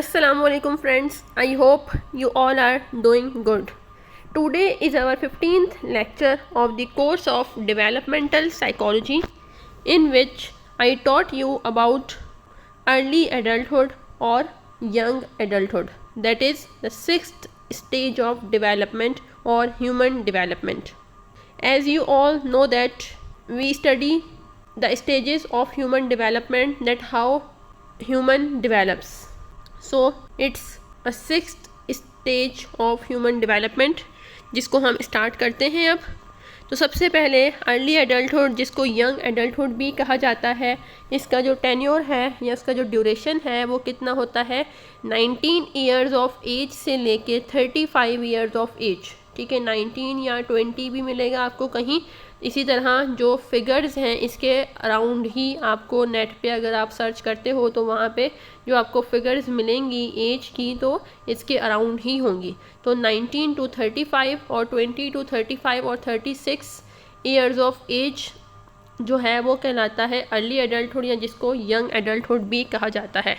Assalamualaikum friends, I hope you all are doing good. Today is our 15th lecture of the course of developmental psychology, in which I taught you about early adulthood or young adulthood, that is the sixth stage of development or human development. As you all know that we study the stages of human development, that how human develops. So it's a sixth stage of human development जिसको हम start करते हैं अब। तो सबसे पहले early adulthood, जिसको young adulthood भी कहा जाता है, इसका जो टेन्योर है या उसका जो ड्यूरेशन है वो कितना होता है 19 ईयर्स ऑफ एज से लेके 35 ईयर्स ऑफ एज। ठीक है, 19 या 20 भी मिलेगा आपको कहीं। इसी तरह जो फिगर्स हैं इसके अराउंड ही आपको नेट पे अगर आप सर्च करते हो तो वहाँ पे जो आपको फिगर्स मिलेंगी एज की तो इसके अराउंड ही होंगी। तो 19 to 35 और 20 to 35 और 36 ईयर्स ऑफ एज जो है वो कहलाता है अर्ली एडल्टहुड या जिसको यंग एडल्टहुड भी कहा जाता है।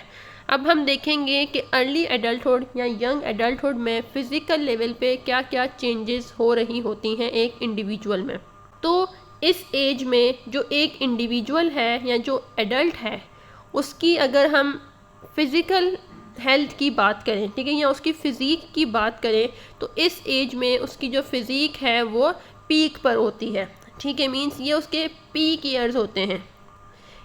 अब हम देखेंगे कि अर्ली एडल्टहुड या यंग एडल्टहुड में फ़िज़िकल लेवल पे क्या क्या चेंजेस हो रही होती हैं एक इंडिविजुअल में। तो इस एज में जो एक इंडिविजुअल है या जो एडल्ट है उसकी अगर हम फिज़िकल हेल्थ की बात करें, ठीक है, या उसकी फ़िज़ीक की बात करें तो इस एज में उसकी जो फ़िज़ीक है वो पीक पर होती है। ठीक है, मीन्स ये उसके पीक ईयर्स होते हैं।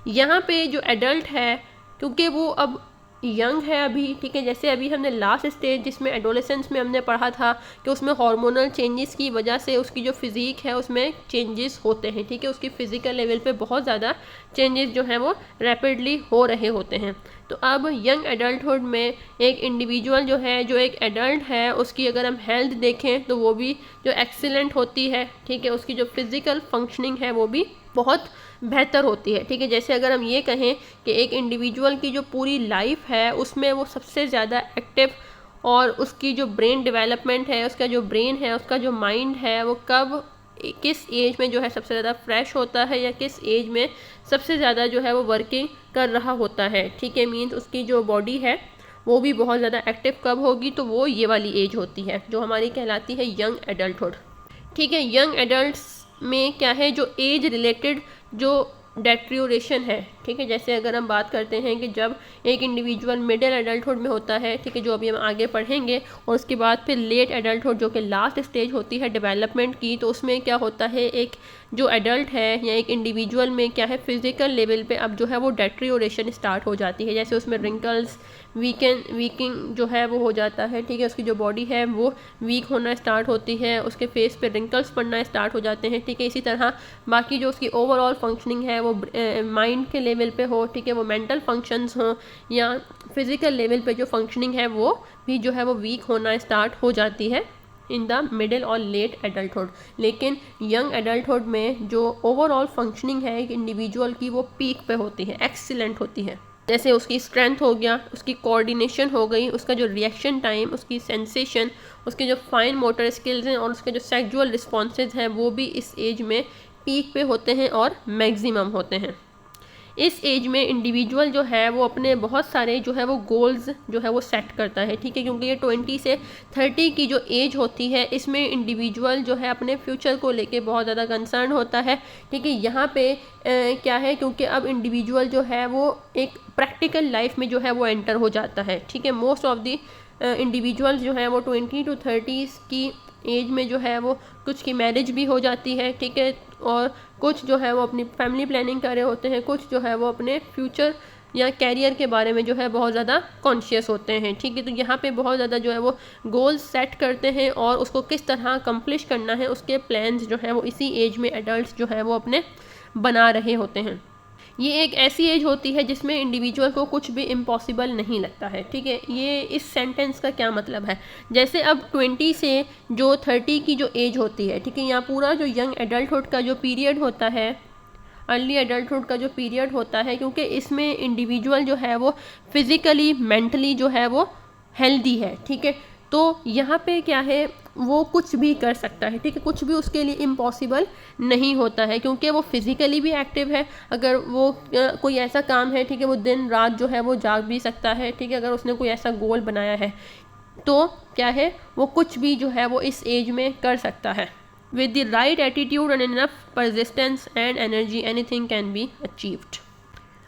यहाँ पे जो एडल्ट है क्योंकि वो अब यंग है अभी, ठीक है, जैसे अभी हमने लास्ट स्टेज जिसमें एडोलेसेंस में हमने पढ़ा था कि उसमें हार्मोनल चेंजेस की वजह से उसकी जो फिज़ीक है उसमें चेंजेस होते हैं। ठीक है, उसकी फ़िज़िकल लेवल पे बहुत ज़्यादा चेंजेस जो हैं वो रैपिडली हो रहे होते हैं। तो अब यंग एडल्टहुड में एक इंडिविजुअल जो है, जो एक एडल्ट है, उसकी अगर हम हेल्थ देखें तो वो भी जो एक्सीलेंट होती है। ठीक है, उसकी जो फिज़िकल फंक्शनिंग है वो भी बहुत बेहतर होती है। ठीक है, जैसे अगर हम ये कहें कि एक इंडिविजुअल की जो पूरी लाइफ है उसमें वो सबसे ज़्यादा एक्टिव और उसकी जो ब्रेन डेवलपमेंट है, उसका जो ब्रेन है, उसका जो माइंड है वो कब किस एज में जो है सबसे ज़्यादा फ्रेश होता है या किस एज में सबसे ज़्यादा जो है वो वर्किंग कर रहा होता है। ठीक है, मीन्स उसकी जो बॉडी है वो भी बहुत ज़्यादा एक्टिव कब होगी, तो वो ये वाली एज होती है जो हमारी कहलाती है यंग एडल्टहुड। ठीक है, यंग एडल्ट्स में क्या है, जो एज रिलेटेड जो डेट्रियोरेशन है। ठीक है, जैसे अगर हम बात करते हैं कि जब एक इंडिविजुअल मिडिल एडल्टहुड में होता है, ठीक है, जो अभी हम आगे पढ़ेंगे, और उसके बाद फिर लेट एडल्टहुड जो कि लास्ट स्टेज होती है डेवलपमेंट की, तो उसमें क्या होता है एक जो एडल्ट है या एक इंडिविजुअल में क्या है फिज़िकल लेवल पे अब जो है वो डेट्रियोरेशन स्टार्ट हो जाती है। जैसे उसमें रिंकल्स वीकिंग जो है वो हो जाता है। ठीक है, उसकी जो बॉडी है वो वीक होना स्टार्ट होती है, उसके फेस पे रिंकल्स पड़ना स्टार्ट हो जाते हैं। ठीक है, इसी तरह बाकी जो उसकी ओवरऑल फंक्शनिंग है वो माइंड के लेवल पे हो, ठीक है, वो मेंटल फंक्शंस हों या फिज़िकल लेवल पे जो फंक्शनिंग है वो भी जो है वो वीक होना स्टार्ट हो जाती है इन द मिडिल और लेट एडल्टहुड। लेकिन यंग एडल्टहुड में जो ओवरऑल फंक्शनिंग है एक इंडिविजुअल की वो पीक पे होती है, एक्सीलेंट होती है। जैसे उसकी स्ट्रेंथ हो गया, उसकी कोऑर्डिनेशन हो गई, उसका जो रिएक्शन टाइम, उसकी सेंसेशन, उसके जो फाइन मोटर स्किल्स हैं और उसके जो सेक्सुअल रिस्पॉन्सेज हैं वो भी इस एज में पीक पे होते हैं और मैक्सिमम होते हैं। इस एज में इंडिविजुअल जो है वो अपने बहुत सारे जो है वो गोल्स जो है वो सेट करता है। ठीक है, क्योंकि ये 20 से 30 की जो एज होती है इसमें इंडिविजुअल जो है अपने फ्यूचर को लेके बहुत ज़्यादा कंसर्न होता है। ठीक है, यहाँ पे क्या है, क्योंकि अब इंडिविजुअल जो है वो एक प्रैक्टिकल लाइफ में जो है वो एंटर हो जाता है। ठीक है, मोस्ट ऑफ द इंडिविजुअल्स जो है वो 20 to 30 की एज में जो है वो कुछ की मैरिज भी हो जाती है। ठीक है, और कुछ जो है वो अपनी फैमिली प्लानिंग कर रहे होते हैं, कुछ जो है वो अपने फ्यूचर या कैरियर के बारे में जो है बहुत ज़्यादा कॉन्शियस होते हैं। ठीक है, तो यहाँ पे बहुत ज़्यादा जो है वो गोल्स सेट करते हैं और उसको किस तरह अकम्प्लिश करना है उसके प्लान्स जो है वो इसी एज में एडल्ट्स जो है वो अपने बना रहे होते हैं। ये एक ऐसी एज होती है जिसमें इंडिविजुअल को कुछ भी इम्पॉसिबल नहीं लगता है। ठीक है, ये इस सेंटेंस का क्या मतलब है, जैसे अब 20 से जो 30 की जो एज होती है, ठीक है, यहाँ पूरा जो यंग एडल्टहुड का जो पीरियड होता है, अर्ली एडल्टहुड का जो पीरियड होता है, क्योंकि इसमें इंडिविजुअल जो है वो फिज़िकली मेंटली जो है वो हेल्दी है। ठीक है, तो यहाँ पे क्या है वो कुछ भी कर सकता है, ठीक है। कुछ भी उसके लिए इम्पॉसिबल नहीं होता है, क्योंकि वो फिज़िकली भी एक्टिव है। अगर वो कोई ऐसा काम है, ठीक है, वो दिन रात जो है वो जाग भी सकता है, ठीक है। अगर उसने कोई ऐसा गोल बनाया है तो क्या है, वो कुछ भी जो है वो इस एज में कर सकता है। With the right attitude and enough persistence and energy anything can be achieved.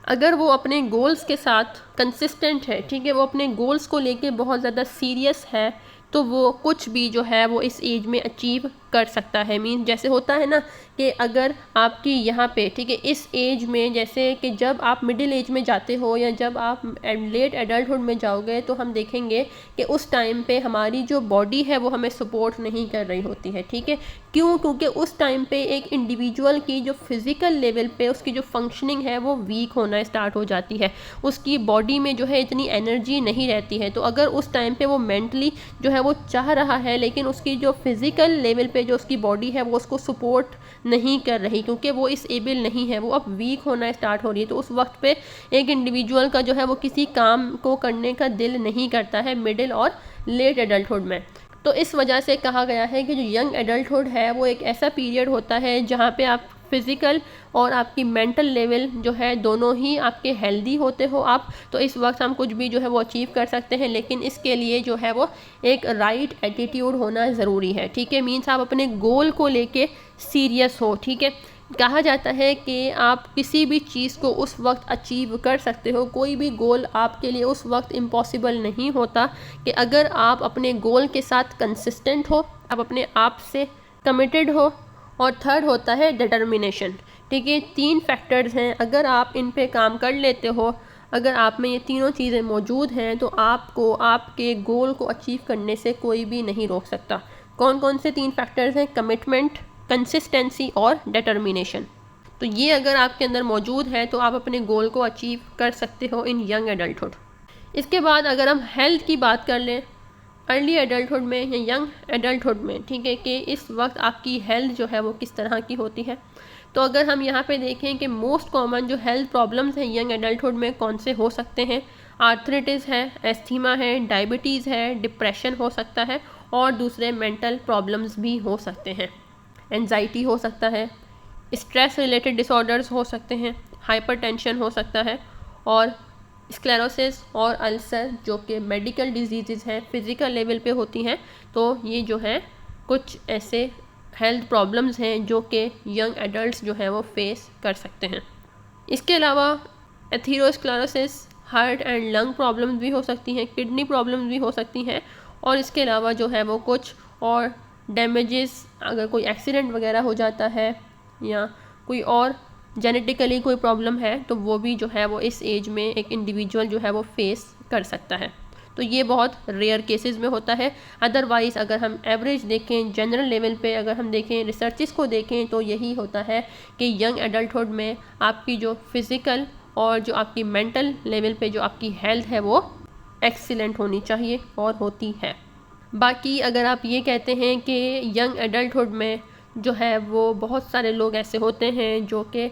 अगर वो अपने गोल्स के साथ कंसिस्टेंट है, ठीक है, वो अपने गोल्स को लेके बहुत ज़्यादा सीरियस है, तो वो कुछ भी जो है वो इस एज में अचीव कर सकता है। मीन जैसे होता है ना कि अगर आपकी यहाँ पे, ठीक है, इस एज में, जैसे कि जब आप मिडिल एज में जाते हो या जब आप लेट एडल्टहुड में जाओगे, तो हम देखेंगे कि उस टाइम पे हमारी जो बॉडी है वो हमें सपोर्ट नहीं कर रही होती है, ठीक है। क्यों? क्योंकि उस टाइम पे एक इंडिविजुअल की जो फिज़िकल लेवल पे उसकी जो फंक्शनिंग है वो वीक होना स्टार्ट हो जाती है, उसकी बॉडी में जो है इतनी एनर्जी नहीं रहती है। तो अगर उस टाइम पे वो मेंटली जो है वो चाह रहा है, लेकिन उसकी जो फिज़िकल लेवल पे जो उसकी बॉडी है वो उसको सपोर्ट नहीं कर रही, क्योंकि वो इस एबल नहीं है, वो अब वीक होना स्टार्ट हो रही है, तो उस वक्त पे एक इंडिविजुअल का जो है वो किसी काम को करने का दिल नहीं करता है मिडिल और लेट एडल्टहुड में। तो इस वजह से कहा गया है कि जो यंग एडल्टहुड है वो एक ऐसा पीरियड होता है जहाँ पे आप फिज़िकल और आपकी मेंटल लेवल जो है दोनों ही आपके हेल्दी होते हो आप, तो इस वक्त हम कुछ भी जो है वो अचीव कर सकते हैं। लेकिन इसके लिए जो है वो एक राइट एटीट्यूड होना ज़रूरी है, ठीक है। मीन्स आप अपने गोल को लेके सीरियस हो, ठीक है। कहा जाता है कि आप किसी भी चीज़ को उस वक्त अचीव कर सकते हो, कोई भी गोल आपके लिए उस वक्त इम्पॉसिबल नहीं होता कि अगर आप अपने गोल के साथ कंसिस्टेंट हो, आप अपने आप से कमिटेड हो। और थर्ड होता है डिटर्मिनेशन, ठीक है। 3 फैक्टर्स हैं, अगर आप इन पे काम कर लेते हो, अगर आप में ये तीनों चीज़ें मौजूद हैं, तो आपको आपके गोल को अचीव करने से कोई भी नहीं रोक सकता। कौन कौन से 3 फैक्टर्स हैं? कमिटमेंट, कंसिस्टेंसी और डिटर्मिनेशन। तो ये अगर आपके अंदर मौजूद है तो आप अपने गोल को अचीव कर सकते हो इन यंग एडल्टहुड। इसके बाद अगर हम हेल्थ की बात कर लें, अर्ली एडल्टहुड में या यंग एडल्टहुड में, ठीक है, कि इस वक्त आपकी हेल्थ जो है वो किस तरह की होती है। तो अगर हम यहाँ पे देखें कि मोस्ट कॉमन जो हेल्थ प्रॉब्लम्स हैं यंग एडल्टहुड में कौन से हो सकते हैं, आर्थराइटिस है, एस्थीमा है, डायबिटीज़ है, डिप्रेशन हो सकता है और दूसरे मेंटल प्रॉब्लम्स भी हो सकते हैं। एंजाइटी हो सकता है, स्ट्रेस रिलेटेड डिसऑर्डर्स हो सकते हैं, हाइपरटेंशन हो सकता है और स्क्लेरोसिस और अल्सर जो कि मेडिकल डिजीज़ हैं, फिज़िकल लेवल पे होती हैं। तो ये जो है कुछ ऐसे हेल्थ प्रॉब्लम्स हैं जो कि यंग एडल्ट्स जो है वो फेस कर सकते हैं। इसके अलावा atherosclerosis, heart and lung problems भी हो सकती हैं, किडनी प्रॉब्लम्स भी हो सकती हैं और इसके अलावा जो है वो कुछ और डैमेजेस, अगर कोई एक्सीडेंट वगैरह हो जाता है या कोई और जेनेटिकली कोई प्रॉब्लम है तो वो भी जो है वो इस एज में एक इंडिविजुअल जो है वो फेस कर सकता है। तो ये बहुत रेयर केसेस में होता है। अदरवाइज़ अगर हम एवरेज देखें, जनरल लेवल पे अगर हम देखें, रिसर्चेस को देखें, तो यही होता है कि यंग एडल्टहुड में आपकी जो फिज़िकल और जो आपकी मेंटल लेवल पे जो आपकी हेल्थ है वो एक्सीलेंट होनी चाहिए और होती है। बाकी अगर आप ये कहते हैं कि यंग एडल्टहुड में जो है वो बहुत सारे लोग ऐसे होते हैं जो कि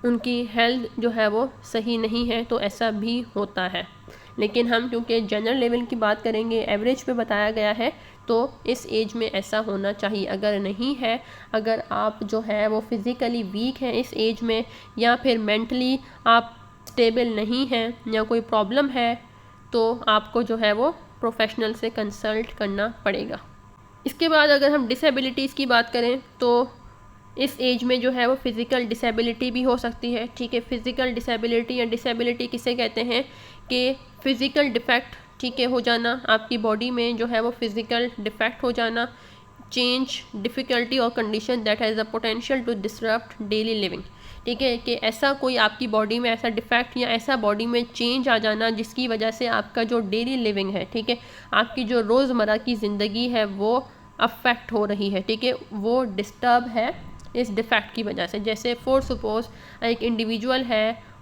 उनकी हेल्थ जो है वो सही नहीं है, तो ऐसा भी होता है। लेकिन हम क्योंकि जनरल लेवल की बात करेंगे, एवरेज पे बताया गया है, तो इस एज में ऐसा होना चाहिए। अगर नहीं है, अगर आप जो है वो फिज़िकली वीक हैं इस एज में या फिर मेंटली आप स्टेबल नहीं हैं या कोई प्रॉब्लम है, तो आपको जो है वो प्रोफेशनल से कंसल्ट करना पड़ेगा। इसके बाद अगर हम डिसेबिलिटीज़ की बात करें तो इस एज में जो है वो फ़िज़िकल डिसेबिलिटी भी हो सकती है, ठीक है। फ़िज़िकल डिसेबिलिटी या डिसेबिलिटी किसे कहते हैं कि फ़िज़िकल डिफेक्ट, ठीक है, हो जाना, आपकी बॉडी में जो है वो फ़िज़िकल डिफेक्ट हो जाना, चेंज, डिफ़िकल्टी और condition that has the potential to disrupt daily living, ठीक है, कि ऐसा कोई आपकी बॉडी में ऐसा डिफेक्ट या ऐसा बॉडी में चेंज आ जाना जिसकी वजह से आपका जो डेली लिविंग है, ठीक है, आपकी जो रोज़मर्रा की ज़िंदगी है वो अफेक्ट हो रही है, ठीक है, वो डिस्टर्ब है इस डिफेक्ट की वजह से। जैसे फॉर सपोज एक इंडिविजुअल है,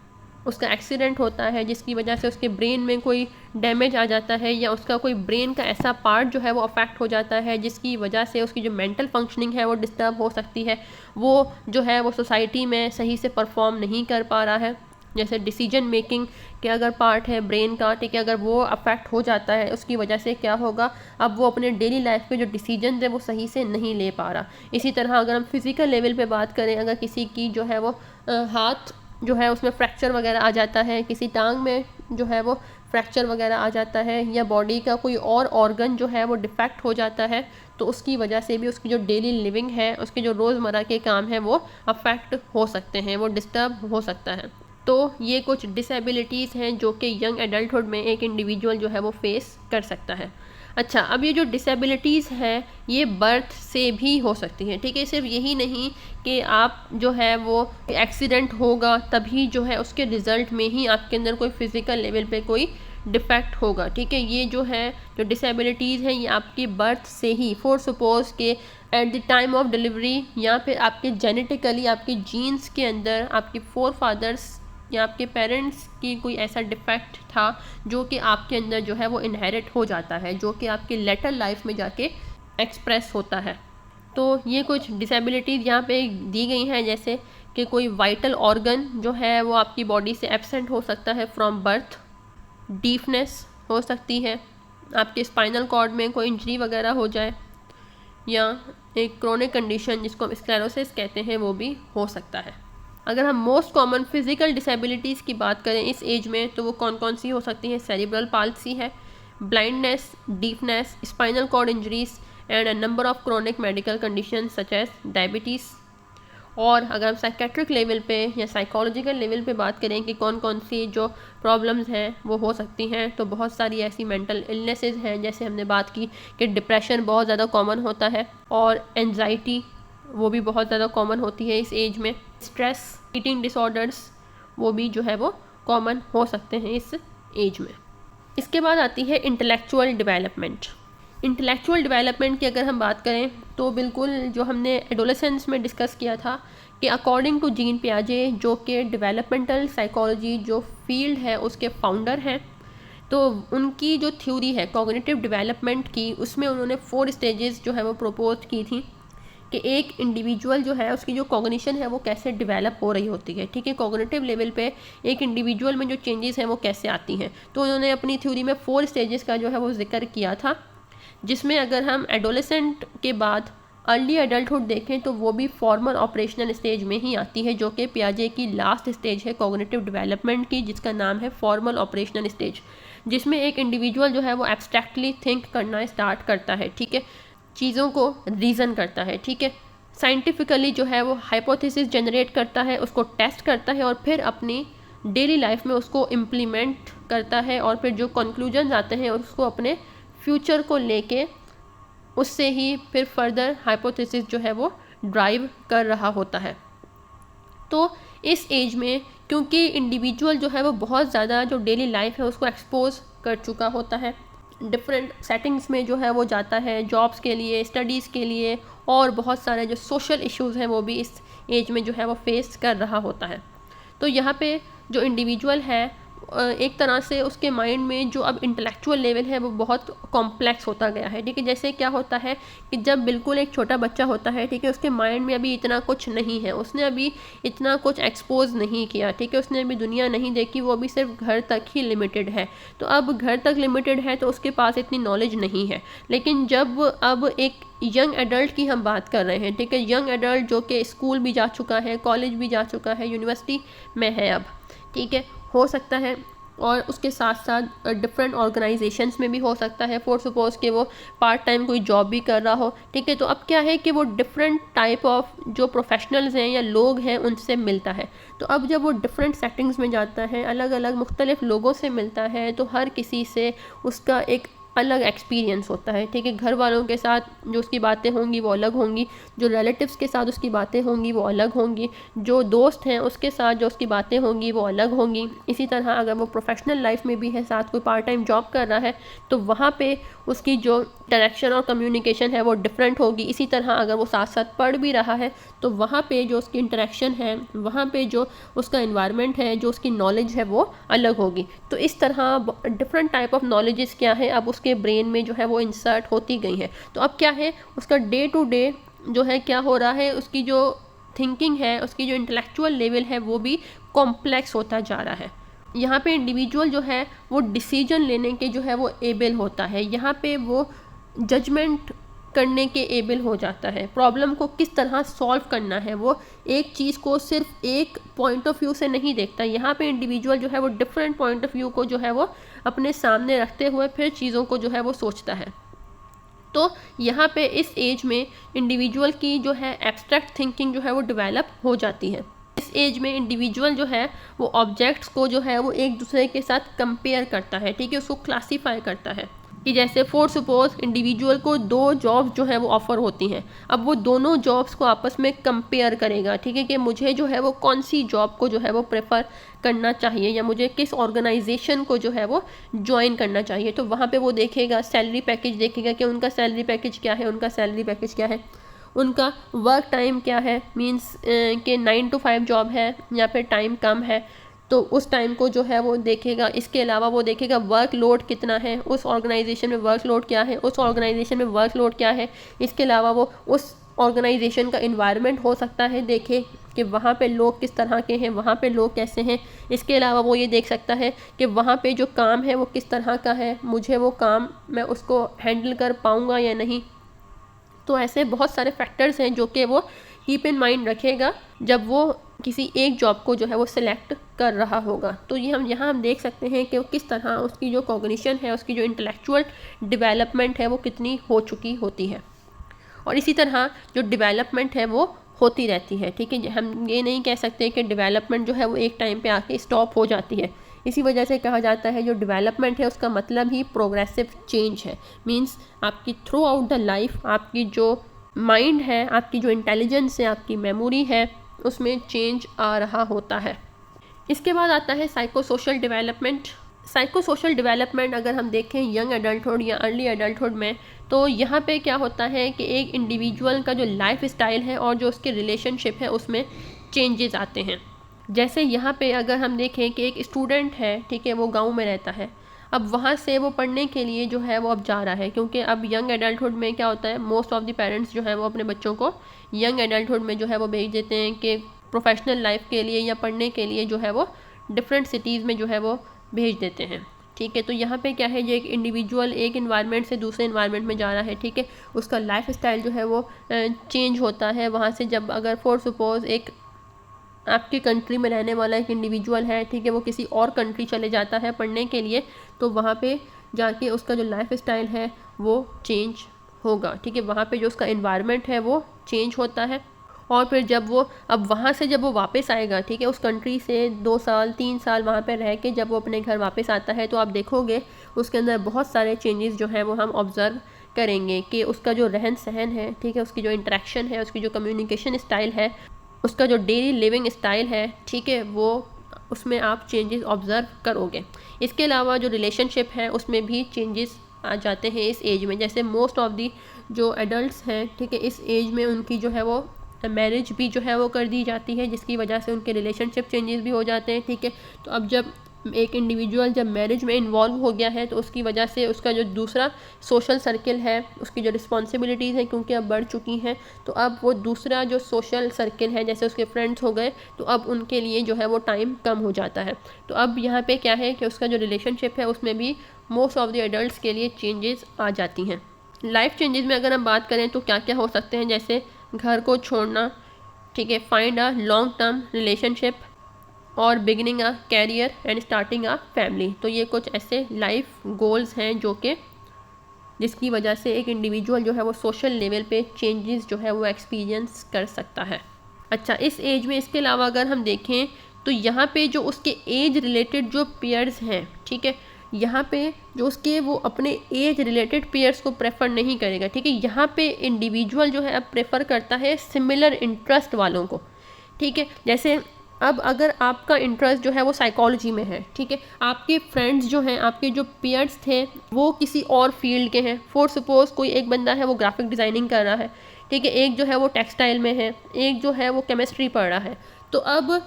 उसका एक्सीडेंट होता है जिसकी वजह से उसके ब्रेन में कोई डैमेज आ जाता है या उसका कोई ब्रेन का ऐसा पार्ट जो है वो अफेक्ट हो जाता है जिसकी वजह से उसकी जो मेंटल फंक्शनिंग है वो डिस्टर्ब हो सकती है, वो जो है वो सोसाइटी में सही से परफॉर्म नहीं कर पा रहा है, जैसे डिसीजन मेकिंग के अगर पार्ट है ब्रेन का, ठीक है, अगर वो अफेक्ट हो जाता है उसकी वजह से क्या होगा, अब वो अपने डेली लाइफ के जो डिसीजन है वो सही से नहीं ले पा रहा। इसी तरह अगर हम फिज़िकल लेवल पे बात करें, अगर किसी की जो है वो हाथ जो है उसमें फ्रैक्चर वगैरह आ जाता है, किसी टांग में जो है वो फ्रैक्चर वगैरह आ जाता है, या बॉडी का कोई और ऑर्गन जो है वो डिफेक्ट हो जाता है, तो उसकी वजह से भी उसकी जो डेली लिविंग है, उसके जो रोज़मर्रा के काम हैं वो अफेक्ट हो सकते हैं, वो डिस्टर्ब हो सकता है। तो ये कुछ डिसेबिलिटीज़ हैं जो कि यंग एडल्टहुड में एक इंडिविजुअल जो है वो फेस कर सकता है। अच्छा, अब ये जो डिसेबिलिटीज़ है ये बर्थ से भी हो सकती हैं, ठीक है। सिर्फ यही नहीं कि आप जो है वो एक्सीडेंट होगा तभी जो है उसके रिज़ल्ट में ही आपके अंदर कोई फिज़िकल लेवल पे कोई डिफेक्ट होगा, ठीक है। ये जो है जो डिसेबिलिटीज़ हैं ये आपकी बर्थ से ही, फॉर सपोज के at the time of delivery या फिर आपके जेनेटिकली आपके जीन्स के अंदर आपके फोर फादर्स या आपके पेरेंट्स की कोई ऐसा डिफेक्ट था जो कि आपके अंदर जो है वो इनहेरिट हो जाता है, जो कि आपके लेटर लाइफ में जाके एक्सप्रेस होता है। तो ये कुछ डिसेबिलिटीज़ यहाँ पे दी गई हैं, जैसे कि कोई वाइटल ऑर्गन जो है वो आपकी बॉडी से एब्सेंट हो सकता है फ्रॉम बर्थ, डीफनेस हो सकती है, आपके स्पाइनल कॉर्ड में कोई इंजरी वगैरह हो जाए, या एक क्रोनिक कंडीशन जिसको हम स्क्लेरोसिस कहते हैं वो भी हो सकता है। अगर हम मोस्ट कॉमन फिजिकल डिसेबिलिटीज़ की बात करें इस एज में तो वो कौन कौन सी हो सकती हैं? सेरिब्रल पाल्सी है, blindness, deafness, spinal cord injuries and a number of chronic medical condition such as diabetes. और अगर हम साइकेट्रिक लेवल पे या साइकोलॉजिकल लेवल पे बात करें कि कौन कौन सी जो प्रॉब्लम्स हैं वो हो सकती हैं, तो बहुत सारी ऐसी मेंटल इलनेसेस हैं, जैसे हमने बात की कि डिप्रेशन बहुत ज़्यादा कॉमन होता है, और एंजाइटी वो भी बहुत ज़्यादा कॉमन होती है इस एज में। स्ट्रेस, ईटिंग डिसऑर्डर्स वो भी जो है वो कॉमन हो सकते हैं इस एज में। इसके बाद आती है इंटेलेक्चुअल डेवलपमेंट। इंटेलेक्चुअल डेवलपमेंट की अगर हम बात करें तो बिल्कुल जो हमने एडोलेसेंस में डिस्कस किया था कि अकॉर्डिंग टू जीन पियाजे जो कि डेवलपमेंटल साइकोलॉजी जो फील्ड है उसके फाउंडर हैं, तो उनकी जो थ्योरी है कॉग्निटिव डेवलपमेंट की, उसमें उन्होंने 4 स्टेजेस जो है वो प्रपोज की थी कि एक इंडिविजुअल जो है उसकी जो कॉग्निशन है वो कैसे डेवलप हो रही होती है, ठीक है। कॉग्निटिव लेवल पे एक इंडिविजुअल में जो चेंजेस हैं वो कैसे आती हैं, तो उन्होंने अपनी थ्योरी में 4 स्टेजेस का जो है वो जिक्र किया था, जिसमें अगर हम एडोलेसेंट के बाद अर्ली एडल्टहुड देखें तो वो भी फॉर्मल ऑपरेशनल स्टेज में ही आती है, जो कि पियाजे की लास्ट स्टेज है कॉग्निटिव डेवलपमेंट की, जिसका नाम है फॉर्मल ऑपरेशनल स्टेज, जिसमें एक इंडिविजुअल जो है वो एब्स्ट्रैक्टली थिंक करना स्टार्ट करता है, ठीक है, चीज़ों को रीज़न करता है, ठीक है, साइंटिफिकली जो है वो हाइपोथेसिस जनरेट करता है, उसको टेस्ट करता है और फिर अपनी डेली लाइफ में उसको इम्प्लीमेंट करता है, और फिर जो कंक्लूजन आते हैं उसको अपने फ्यूचर को लेके उससे ही फिर फर्दर हाइपोथेसिस जो है वो ड्राइव कर रहा होता है। तो इस एज में क्योंकि इंडिविजुअल जो है वो बहुत ज़्यादा जो डेली लाइफ है उसको एक्सपोज कर चुका होता है, डिफरेंट सेटिंग्स में जो है वो जाता है जॉब्स के लिए, स्टडीज़ के लिए, और बहुत सारे जो सोशल इश्यूज़ हैं वो भी इस एज में जो है वो फेस कर रहा होता है। तो यहाँ पे जो इंडिविजुअल है एक तरह से उसके माइंड में जो अब इंटेलेक्चुअल लेवल है वो बहुत कॉम्प्लेक्स होता गया है, ठीक है। जैसे क्या होता है कि जब बिल्कुल एक छोटा बच्चा होता है, ठीक है, उसके माइंड में अभी इतना कुछ नहीं है, उसने अभी इतना कुछ एक्सपोज नहीं किया, ठीक है, उसने अभी दुनिया नहीं देखी, वो अभी सिर्फ घर तक ही लिमिटेड है। तो अब घर तक लिमिटेड है तो उसके पास इतनी नॉलेज नहीं है। लेकिन जब अब एक यंग एडल्ट की हम बात कर रहे हैं, ठीक है, यंग एडल्ट जो कि स्कूल भी जा चुका है, कॉलेज भी जा चुका है, यूनिवर्सिटी में है अब, ठीक है, हो सकता है, और उसके साथ साथ डिफरेंट ऑर्गेनाइजेशंस में भी हो सकता है, फॉर सपोज कि वो पार्ट टाइम कोई जॉब भी कर रहा हो, ठीक है। तो अब क्या है कि वो डिफरेंट टाइप ऑफ जो प्रोफेशनल्स हैं या लोग हैं उनसे मिलता है। तो अब जब वो डिफरेंट सेटिंग्स में जाता है, अलग अलग मुख्तलिफ लोगों से मिलता है, तो हर किसी से उसका एक अलग एक्सपीरियंस होता है, ठीक है। घर वालों के साथ जो उसकी बातें होंगी वो अलग होंगी, जो रिलेटिव्स के साथ उसकी बातें होंगी वो अलग होंगी, जो दोस्त हैं उसके साथ जो उसकी बातें होंगी वो अलग होंगी। इसी तरह अगर वो प्रोफेशनल लाइफ में भी है, साथ कोई पार्ट टाइम जॉब कर रहा है, तो वहाँ पे उसकी जो डायरेक्शन और कम्युनिकेशन है वो डिफरेंट होगी। इसी तरह अगर वो साथ साथ पढ़ भी रहा है तो वहाँ पे जो उसकी इंटरेक्शन है, वहाँ पे जो उसका इन्वायरमेंट है, जो उसकी नॉलेज है वो अलग होगी। तो इस तरह डिफरेंट टाइप ऑफ नॉलेजेस क्या है अब उसके ब्रेन में जो है वो इंसर्ट होती गई है। तो अब क्या है उसका डे टू डे जो है क्या हो रहा है, उसकी जो थिंकिंग है, उसकी जो इंटेलेक्चुअल लेवल है वो भी कॉम्प्लेक्स होता जा रहा है। यहाँ पे इंडिविजुअल जो है वो डिसीजन लेने के जो है वो एबल होता है, यहाँ पे वो जजमेंट करने के एबल हो जाता है, प्रॉब्लम को किस तरह सॉल्व करना है, वो एक चीज़ को सिर्फ एक पॉइंट ऑफ व्यू से नहीं देखता। यहाँ पे इंडिविजुअल जो है वो डिफरेंट पॉइंट ऑफ व्यू को जो है वो अपने सामने रखते हुए फिर चीज़ों को जो है वो सोचता है। तो यहाँ पे इस एज में इंडिविजुअल की जो है एब्स्ट्रैक्ट थिंकिंग जो है वो डेवलप हो जाती है। इस एज में इंडिविजुअल जो है वो ऑब्जेक्ट्स को जो है वो एक दूसरे के साथ कंपेयर करता है, ठीक है, उसको क्लासीफाई करता है कि जैसे फॉर सपोज इंडिविजुअल को 2 जॉब्स जो है वो ऑफ़र होती हैं, अब वो दोनों जॉब्स को आपस में कंपेयर करेगा, ठीक है, कि मुझे जो है वो कौन सी जॉब को जो है वो प्रेफर करना चाहिए या मुझे किस ऑर्गेनाइजेशन को जो है वो ज्वाइन करना चाहिए। तो वहाँ पे वो देखेगा, सैलरी पैकेज देखेगा कि उनका सैलरी पैकेज क्या है, उनका सैलरी पैकेज क्या है, उनका वर्क टाइम क्या है, मींस कि 9 to 5 जॉब है या फिर टाइम कम है, तो उस टाइम को जो है वो देखेगा। इसके अलावा वो देखेगा वर्क लोड कितना है, उस ऑर्गेनाइजेशन में वर्क लोड क्या है, उस ऑर्गेनाइजेशन में वर्क लोड क्या है। इसके अलावा वो उस ऑर्गेनाइजेशन का इन्वायरमेंट हो सकता है देखे कि वहाँ पे लोग किस तरह के हैं, वहाँ पे लोग कैसे हैं। इसके अलावा वो ये देख सकता है कि वहाँ पे जो काम है वो किस तरह का है, मुझे वो काम मैं उसको हैंडल कर पाऊँगा या नहीं। तो ऐसे बहुत सारे फैक्टर्स हैं जो कि वो कीप इन माइंड रखेगा जब वो किसी एक जॉब को जो है वो सिलेक्ट कर रहा होगा। तो ये हम देख सकते हैं कि किस तरह उसकी जो कॉग्निशन है, उसकी जो इंटेलेक्चुअल डेवलपमेंट है वो कितनी हो चुकी होती है। और इसी तरह जो डेवलपमेंट है वो होती रहती है, ठीक है। हम ये नहीं कह सकते कि डेवलपमेंट जो है वो एक टाइम पे आके स्टॉप हो जाती है। इसी वजह से कहा जाता है जो डेवलपमेंट है उसका मतलब ही प्रोग्रेसिव चेंज है। मींस आपकी थ्रू आउट द लाइफ आपकी जो माइंड है, आपकी जो इंटेलिजेंस है, आपकी मेमोरी है, उसमें चेंज आ रहा होता है। इसके बाद आता है psycho social development. Psycho social development अगर हम देखें यंग एडल्टहुड या अर्ली एडल्टहुड में, तो यहाँ पे क्या होता है कि एक इंडिविजुअल का जो लाइफ स्टाइल है और जो उसके रिलेशनशिप है उसमें चेंजेस आते हैं। जैसे यहाँ पे अगर हम देखें कि एक स्टूडेंट है, ठीक है, वो गांव में रहता है, अब वहाँ से वो पढ़ने के लिए जो है वो अब जा रहा है, क्योंकि अब यंग एडल्टहुड में क्या होता है, मोस्ट ऑफ द पेरेंट्स जो है वो अपने बच्चों को यंग एडल्टहुड में जो है वो भेज देते हैं कि प्रोफेशनल लाइफ के लिए या पढ़ने के लिए जो है वो डिफरेंट सिटीज़ में जो है वो भेज देते हैं, ठीक है। तो यहाँ पे क्या है, ये एक इंडिविजुअल एक इन्वायरमेंट से दूसरे इन्वायरमेंट में जा रहा है, ठीक है, उसका लाइफ स्टाइल जो है वो चेंज होता है। वहाँ से जब अगर फॉर सपोज एक आपकी कंट्री में रहने वाला एक इंडिविजुअल है, ठीक है, वो किसी और कंट्री चले जाता है पढ़ने के लिए, तो वहाँ पे जाके उसका जो लाइफ स्टाइल है वो चेंज होगा, ठीक है, वहाँ पे जो उसका एनवायरनमेंट है वो चेंज होता है। और फिर जब वो अब वहाँ से जब वो वापस आएगा, ठीक है, उस कंट्री से 2 साल 3 साल वहाँ पे रह के जब वो अपने घर वापस आता है, तो आप देखोगे उसके अंदर बहुत सारे चेंजेस जो हैं वो हम ऑब्ज़र्व करेंगे कि उसका जो रहन सहन है, ठीक है, उसकी जो इंटरेक्शन है, उसकी जो कम्युनिकेशन स्टाइल है, उसका जो डेली लिविंग स्टाइल है, ठीक है, वो उसमें आप चेंजेस ऑब्ज़र्व करोगे। इसके अलावा जो रिलेशनशिप है उसमें भी चेंजेस आ जाते हैं इस एज में। जैसे मोस्ट ऑफ दी जो एडल्ट्स हैं, ठीक है, इस एज में उनकी जो है वो मैरिज भी जो है वो कर दी जाती है, जिसकी वजह से उनके रिलेशनशिप चेंजेस भी हो जाते हैं, ठीक है। तो अब जब एक इंडिविजुअल जब मैरिज में इन्वॉल्व हो गया है, तो उसकी वजह से उसका जो दूसरा सोशल सर्किल है, उसकी जो रिस्पॉन्सिबिलिटीज़ हैं क्योंकि अब बढ़ चुकी हैं, तो अब वो दूसरा जो सोशल सर्किल है, जैसे उसके फ्रेंड्स हो गए, तो अब उनके लिए जो है वो टाइम कम हो जाता है। तो अब यहाँ पे क्या है कि उसका जो रिलेशनशिप है उसमें भी मोस्ट ऑफ द एडल्ट्स के लिए चेंजेस आ जाती हैं। लाइफ चेंजेस में अगर हम बात करें तो क्या क्या हो सकते हैं, जैसे घर को छोड़ना, ठीक है, find a long term relationship और beginning a career and starting a family. तो ये कुछ ऐसे लाइफ गोल्स हैं जो कि जिसकी वजह से एक इंडिविजुअल जो है वो सोशल लेवल पे चेंजेस जो है वो एक्सपीरियंस कर सकता है। अच्छा, इस एज में इसके अलावा अगर हम देखें तो यहाँ पे जो उसके एज रिलेटेड जो पेयर्स हैं, ठीक है, यहाँ पे जो उसके वो अपने एज रिलेटेड पेयर्स को प्रेफर नहीं करेगा, ठीक है। यहाँ पे इंडिविजुअल जो है अब प्रेफर करता है सिमिलर इंटरेस्ट वालों को, ठीक है। जैसे अब अगर आपका इंटरेस्ट जो है वो साइकोलॉजी में है, ठीक है, आपके फ्रेंड्स जो हैं, आपके जो पेयर्स थे वो किसी और फील्ड के हैं। फॉर सपोज कोई एक बंदा है वो ग्राफिक डिज़ाइनिंग कर रहा है, ठीक है, एक जो है वो टेक्सटाइल में है, एक जो है वो केमिस्ट्री पढ़ रहा है। तो अब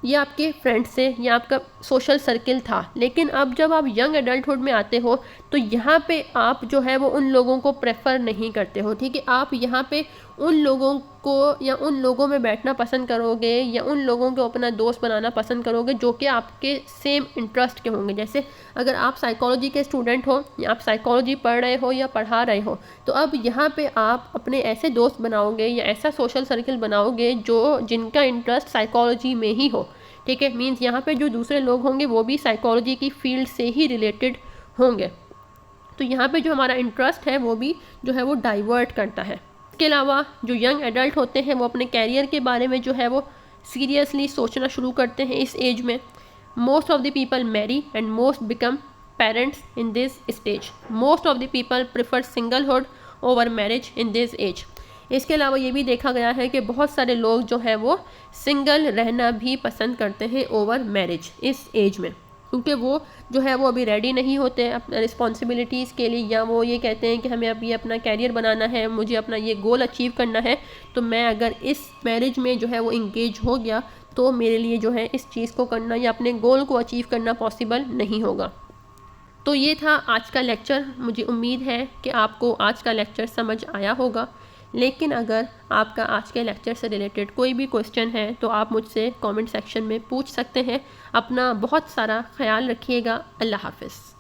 ये आपके फ्रेंड से ये आपका सोशल सर्किल था, लेकिन अब जब आप यंग एडल्टहुड में आते हो तो यहाँ पे आप जो है वो उन लोगों को प्रेफर नहीं करते हो, ठीक है। आप यहाँ पे उन लोगों को या उन लोगों में बैठना पसंद करोगे या उन लोगों को अपना दोस्त बनाना पसंद करोगे जो कि आपके सेम इंटरेस्ट के होंगे। जैसे अगर आप साइकोलॉजी के स्टूडेंट हो या आप साइकोलॉजी पढ़ रहे हो या पढ़ा रहे हो, तो अब यहाँ पे आप अपने ऐसे दोस्त बनाओगे या ऐसा सोशल सर्कल बनाओगे जिनका इंटरेस्ट साइकोलॉजी में ही हो। ठीक है, मीन्स यहाँ पे जो दूसरे लोग होंगे वो भी साइकोलॉजी की फील्ड से ही रिलेटेड होंगे। तो यहाँ पे जो हमारा इंटरेस्ट है वो भी जो है वो डाइवर्ट करता है। इसके अलावा जो यंग एडल्ट होते हैं वो अपने कैरियर के बारे में जो है वो सीरियसली सोचना शुरू करते हैं इस एज में। Most of the people marry and most become parents in this stage. Most of the people prefer singlehood over marriage in this age. इसके अलावा ये भी देखा गया है कि बहुत सारे लोग जो है वो सिंगल रहना भी पसंद करते हैं ओवर मैरिज इस एज में, क्योंकि वो जो है वो अभी रेडी नहीं होते अपना रिस्पॉन्सिबिलिटीज़ के लिए, या वो ये कहते हैं कि हमें अभी अपना कैरियर बनाना है, मुझे अपना ये गोल अचीव करना है, तो मैं अगर इस मैरिज में जो है वो इंगेज हो गया तो मेरे लिए जो है इस चीज़ को करना या अपने गोल को अचीव करना पॉसिबल नहीं होगा। तो ये था आज का लेक्चर। मुझे उम्मीद है कि आपको आज का लेक्चर समझ आया होगा, लेकिन अगर आपका आज के लेक्चर से रिलेटेड कोई भी क्वेश्चन है तो आप मुझसे कमेंट सेक्शन में पूछ सकते हैं। अपना बहुत सारा ख्याल रखिएगा। अल्लाह हाफ़िज़।